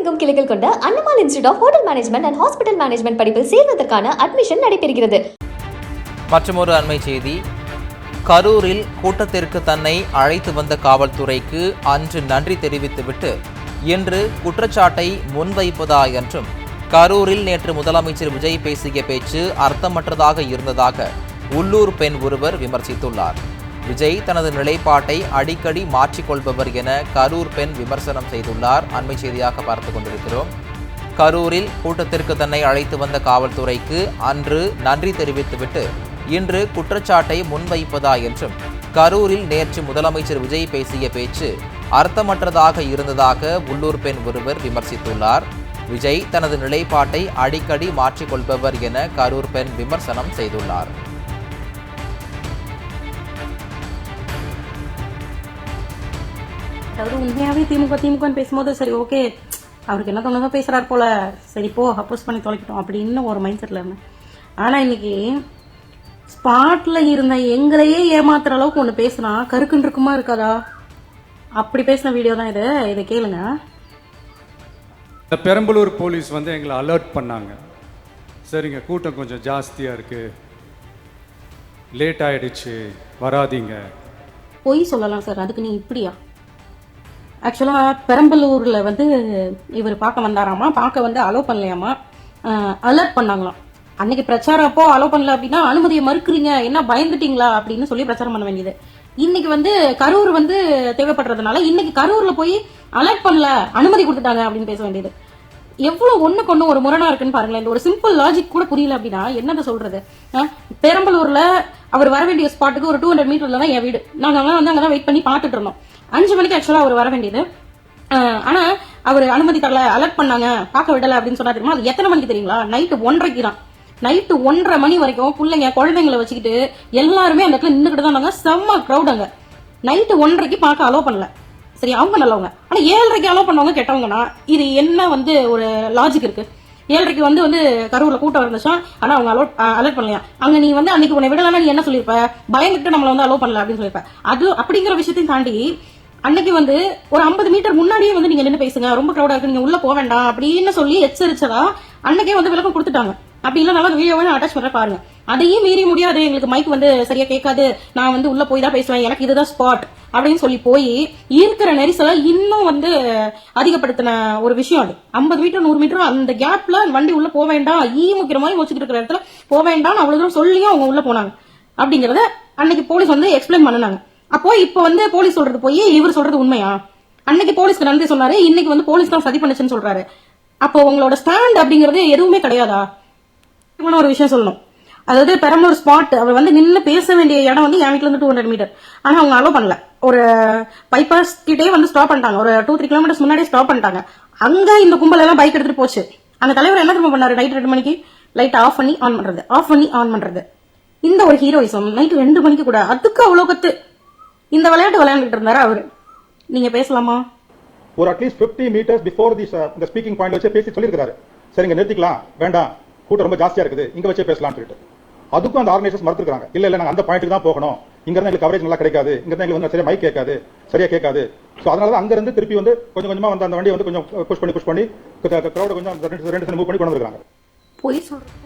தமிழகமெங்கும் கிளைகள் கொண்ட Annamalai institute of hotel management and hospital management படிப்பில் சேர்வதற்கான அட்மிஷன் நடைபெறுகிறது. மற்றொரு அண்மை செய்தி. கரூரில் கூட்டத்திற்கு தன்னை அழைத்து வந்த காவல்துறைக்கு அன்று நன்றி தெரிவித்துவிட்டு இன்று குற்றச்சாட்டை முன்வைப்பதா என்றும், கரூரில் நேற்று முதலமைச்சர் விஜய் பேசிய பேச்சு அர்த்தமற்றதாக இருந்ததாக உள்ளூர் பெண் ஒருவர் விமர்சித்துள்ளார். விஜய் தனது நிலைப்பாட்டை அடிக்கடி மாற்றிக்கொள்பவர் என கரூர் பெண் விமர்சனம் செய்துள்ளார். அண்மை செய்தியாக பார்த்து கொண்டிருக்கிறோம். கரூரில் கூட்டத்திற்கு தன்னை அழைத்து வந்த காவல்துறைக்கு அன்று நன்றி தெரிவித்துவிட்டு இன்று குற்றச்சாட்டை முன்வைப்பதா என்றும், கரூரில் நேற்று முதலமைச்சர் விஜய் பேசிய பேச்சு அர்த்தமற்றதாக இருந்ததாக உள்ளூர் பெண் ஒருவர் விமர்சித்துள்ளார். விஜய் தனது நிலைப்பாட்டை அடிக்கடி மாற்றிக்கொள்பவர் என கரூர் பெண் விமர்சனம் செய்துள்ளார். அதாவது உண்மையாகவே திமுக பேசும்போது சரி ஓகே, அவருக்கு என்ன தோணுதோ பேசுகிறார் போல, சரி போ அப்போஸ் பண்ணி தொலைக்கிட்டோம் அப்படின்னு ஒரு மைண்ட் செட்டில் இருந்தேன். ஆனால் இன்னைக்கு ஸ்பாட்டில் இருந்த எங்களையே ஏமாத்துற அளவுக்கு ஒன்று பேசுனா கருக்குன்னு இருக்குமா இருக்காதா? அப்படி பேசின வீடியோ தான் இது. இதை கேளுங்க. இந்த பெரம்பலூர் போலீஸ் எங்களை அலர்ட் பண்ணாங்க. சரிங்க, கூட்டம் கொஞ்சம் ஜாஸ்தியாக இருக்குது, லேட் ஆகிடுச்சு, வராதிங்க. பொய் சொல்லலாம் சார், அதுக்கு நீ இப்படியா? ஆக்சுவலாக பெரம்பலூரில் இவர் பார்க்க வந்தாராமா, பார்க்க அலோவ் பண்ணலையாமா, அலர்ட் பண்ணாங்களாம். அன்னைக்கு பிரச்சாரம் அப்போ அலோவ் பண்ணல அப்படின்னா அனுமதியை மறுக்கிறீங்க, என்ன பயந்துட்டீங்களா அப்படின்னு சொல்லி பிரச்சாரம் பண்ண வேண்டியது. இன்னைக்கு கரூர் தேவைப்படுறதுனால இன்னைக்கு கரூர்ல போய் அலர்ட் பண்ணல, அனுமதி கொடுத்துட்டாங்க அப்படின்னு பேச வேண்டியது. எவ்வளவு ஒண்ணுக்கு ஒண்ணு ஒரு முரணா இருக்குன்னு பாருங்களேன். இந்த ஒரு சிம்பிள் லாஜிக் கூட புரியல அப்படின்னா என்னத சொல்றது? பெரம்பலூர்ல அவர் வர வேண்டிய ஸ்பாட்டுக்கு ஒரு 200 மீட்டர்ல தான் என் வீடு. நாங்க அங்கதான் வெயிட் பண்ணி பார்த்துட்டு இருந்தோம். 5 மணிக்கு ஆக்சுவலா அவர் வர வேண்டியது. ஆனா அவர் அனுமதி தரல, அலர்ட் பண்ணாங்க, பார்க்க விடல அப்படின்னு சொன்னா தெரியுமா? அது எத்தனை மணிக்கு தெரியுங்களா? நைட்டு 1:30 தான். நைட்டு 1:30 மணி வரைக்கும் பிள்ளைங்க குழந்தைங்களை வச்சுக்கிட்டு எல்லாருமே அந்த இடத்துல நின்றுக்கிட்டு தான் இருந்தாங்க. செம்ம க்ரௌட் அங்க. நைட்டு 1:30 பார்க்க அலோவ் பண்ணல. சரி, அவங்க நல்லவங்க. ஆனா 7:30 அலோவ் பண்ணவங்க கெட்டவங்கன்னா இது என்ன ஒரு லாஜிக் இருக்கு? 7:30 கரூர்ல கூட்டம் இருந்துச்சா, ஆனா அவங்க அலர்ட் பண்ணலையா? அங்க நீ அன்னைக்கு உன்னை விடலன்னா நீ என்ன சொல்லிருப்ப? பயந்துட்டு நம்மள அலோவ் பண்ணல அப்படின்னு சொல்லிருப்ப. அது அப்படிங்கிற விஷயத்தையும் தாண்டி அன்னைக்கு ஒரு 50 மீட்டர் முன்னாடியே நீங்க நின்று பேசுங்க, ரொம்ப க்ரௌடா இருக்கு, நீங்க உள்ள போக வேண்டாம் அப்படின்னு சொல்லி எச்சரிச்சதா அன்னைக்கே விளக்கம் கொடுத்துட்டாங்க. அப்படி இல்லைனாலும் வீடியோவை அட்டாச் பண்ண பாருங்க. அதையும் மீறி முடியாது, எங்களுக்கு மைக் சரியா கேட்காது, நான் உள்ள போய் தான் பேசுவேன், எனக்கு இதுதான் ஸ்பாட் அப்படின்னு சொல்லி போய் இருக்கிற நெரிசலை இன்னும் அதிகப்படுத்தின ஒரு விஷயம் அது. 50 மீட்டர் 100 மீட்டர் அந்த கேப்ல வண்டி உள்ள போக வேண்டாம், முக்கிற மாதிரி வச்சுக்கிட்டு இருக்கிற இடத்துல போக வேண்டாம் அவ்வளவு தூரம் சொல்லியும் அவங்க உள்ள போனாங்க அப்படிங்கறத அன்னைக்கு போலீஸ் எக்ஸ்பிளைன் பண்ணினாங்க. அப்போ இப்போ போலீஸ் சொல்றது போய் இவர் சொல்றது உண்மையா? அன்னைக்கு போலீஸ்க்கு நன்றி சொன்னாரு, இன்னைக்கு போலீஸ் தான் சதி பண்ணுச்சுன்னு சொல்றாரு. அப்போ உங்களோட ஸ்டாண்ட் அப்படிங்கறது எதுவுமே கிடையாதா? ஒரு விஷயம் சொல்லணும். அதாவது பெரம்பலூர் ஸ்பாட் அவர் நின்று பேச வேண்டிய இடம் என் வீட்டுல 200 மீட்டர். ஆனா அவங்க அலோவ் பண்ணல. ஒரு பைபாஸ் கிட்டே ஸ்டாப் பண்ணிட்டாங்க. ஒரு 2-3 கிலோமீட்டர்ஸ் முன்னாடியே ஸ்டாப் பண்ணிட்டாங்க. அங்க இந்த கும்பல் எல்லாம் பைக் எடுத்துட்டு போச்சு. அந்த தலைவர் என்ன திரும்ப பண்ணாரு? நைட் 2 மணிக்கு லைட் ஆஃப் பண்ணி ஆன் பண்றது. இந்த ஒரு ஹீரோயிசம் நைட் 2 மணிக்கு கூட, அதுக்கு அவ்வளவு கத்து இந்த விளையாட்டு விளையாண்டுட்டு இருந்தாரு அவரு. நீங்க பேசலாமா? ஒரு அட்லீஸ்ட் 50 மீட்டர்ஸ் பிஃபோர் இந்த ஸ்பீக்கிங் பாயிண்ட் வச்சு பேசி சொல்லியிருக்காரு. சரிங்க, நிறுத்திக்கலாம், வேண்டாம், கூட்டம் ரொம்ப ஜாஸ்தியா இருக்குது, இங்க வச்சே பேசலாம்னு சொல்லிட்டு. அதுக்கும் அந்த ஆர்கனைசர்ஸ் மறுத்துருக்காங்க. இல்ல நாங்க அந்த பாயிண்ட்டுக்கு தான் போகணும், இங்க இருந்து எங்களுக்கு கவரேஜ் நல்லா கிடைக்காது, இங்க இருந்து எங்களுக்கு சரியா மைக் கேட்காது, சரியா கேட்காது. ஸோ அதனால அங்க இருந்து திருப்பி கொஞ்சம் கொஞ்சமா அந்த வண்டி கொஞ்சம் புஷ் பண்ணி கிரௌட கொஞ்சம் 2 மூவ் பண்ணி கொண்டு வந்திருக்காங்க. போய் சொல்றேன்.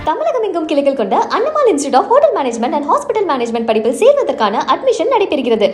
தமிழகமெங்கும் கிளைகள் கொண்ட Annamalai institute of hotel management and hospital management படிப்பில் சேர்வதற்கான அட்மிஷன் நடைபெறுகிறது.